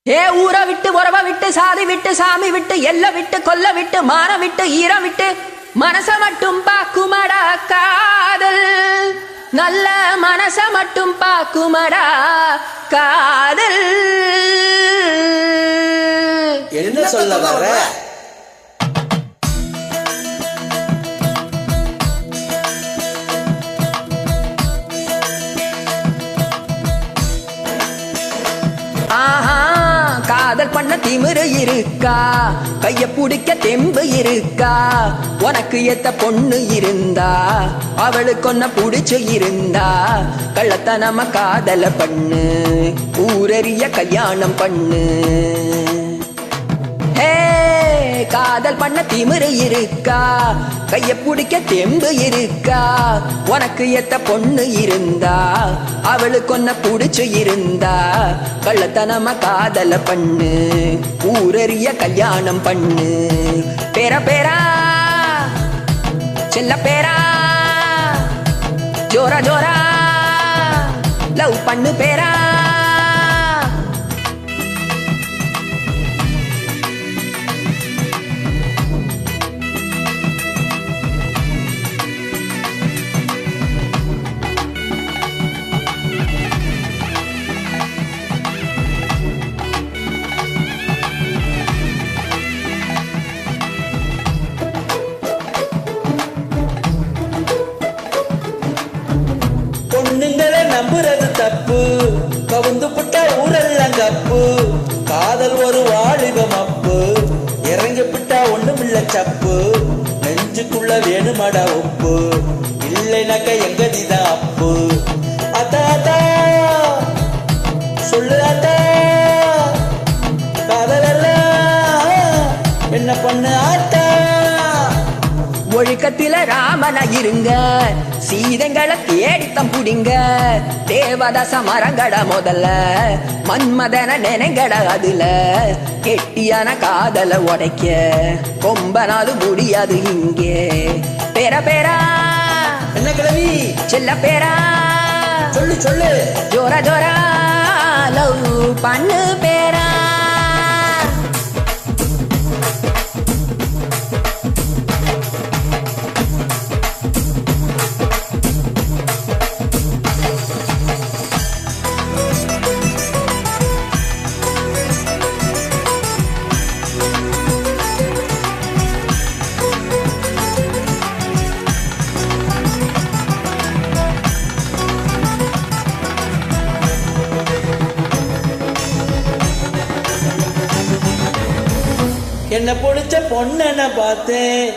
ஏ ஊரை விட்டு உறவை விட்டு சாதி விட்டு சாமி விட்டு எல்லை விட்டு கொல்ல விட்டு மானம் விட்டு ஈரம் விட்டு மனச மட்டும் பாக்குமடா காதல். நல்ல மனச மட்டும் பாக்குமடா காதல். என்ன சொல்ல வர? காதல் பண்ண திமிரு இருக்கா, கைய பிடிக்க தெம்பு இருக்கா, உனக்கு ஏத்த பொண்ணு இருந்தா அவளுக்கு ஒன்ன புடிச்சு இருந்தா கள்ளத்தனம காதல பண்ணு, ஊரறிய கல்யாணம் பண்ணு. காதல் பண்ண திமிரு இருக்கா, கைய பிடிக்க தெம்பு இருக்கா, உனக்கு ஏத்த பொண்ணு இருந்தா அவளுக்கு ஒன்ன புடிச்சு இருந்தா கள்ளத்தனம காதல பண்ணு, ஊரறிய கல்யாணம் பண்ணு. பேரா பேரா செல்ல பேரா ஜோரா ஜோரா லவ் பண்ணு பேரா. பொண்ணுங்களை நம்புறது தப்பு, கவுந்து புட்ட ஊரெல்லாம் தப்பு, காதல் ஒரு வாலிபம் அப்பு, இறங்கி விட்டா ஒண்ணுமில்ல சப்பு, நெஞ்சுக்குள்ள வேணுமடா உப்பு, இல்லைனாக்க எங்கதிதான் அப்பு. அத்தா அத்தா சொல்லு அத்தா, காதலெல்லாம் என்ன பண்ணு ஆத்தா. ஒழுக்கத்தில ராமனா இருங்க, சீதங்களை தேடித்தம் புடிங்க, தேவதாச மரங்கட முதல்ல மன்மதன நினைங்கட அதுல, கெட்டியான காதல உடைக்க கொம்பனாது முடியாது இங்கே. பேரா பேரா என்ன கிழவி செல்ல பேரா சொல்லு சொல்லு, ஜோரா ஜோரா லவ் பண்ணு பேரா. என்ன பிடிச்ச பொண்ண பார்த்தேன்,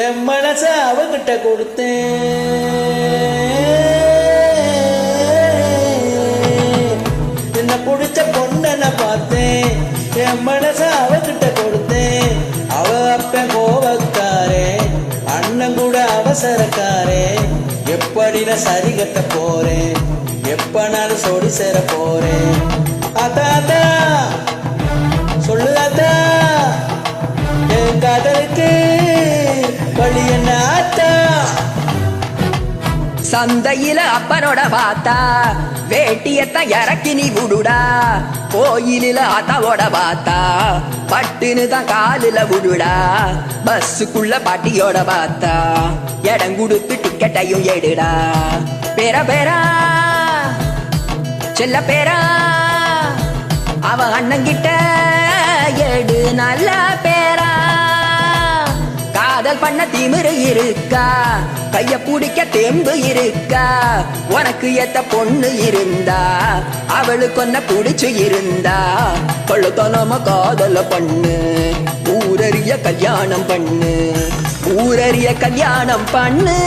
என் மனச அவகிட்ட கொடுத்தேன். என்ன பிடிச்ச பொண்ண பார்த்தேன், என் மனச அவகிட்ட கொடுத்தேன். அவ அப்ப கோவக்காரே, அண்ணன் கூட அவசரக்காரே, எப்படி நான் சரி கட்ட போறேன், எப்ப நான் சொடி சேர போறேன். அதாதா சொல்லு அத்தா, என் காதலுக்கு வழி என்ன ஆத்தா. சந்தையில அப்பனோட பார்த்தா வேட்டியத்தான் இறக்கி நீ விடுடா, கோயிலில ஆத்தாவோட பார்த்தா பட்டுன்னு தான் காலில விடுடா, பஸ்ஸுக்குள்ள பாட்டியோட பார்த்தா இடம் கொடுத்து டிக்கெட்டையும் எடுடா. பேரா பேரா செல்ல பேரா அவ அண்ணங்கிட்ட எடு நல்ல பேரா. காதல் பண்ண திமிரு இருக்கா, கைய பிடிக்க தெம்பு இருக்கா, உனக்கு ஏத்த பொண்ணு இருந்தா அவளுக்கு ஒன்ன புடிச்சு இருந்தா கொள்ளத்தனம காதல பண்ணு, ஊரறிய கல்யாணம் பண்ணு, ஊரறிய கல்யாணம் பண்ணு.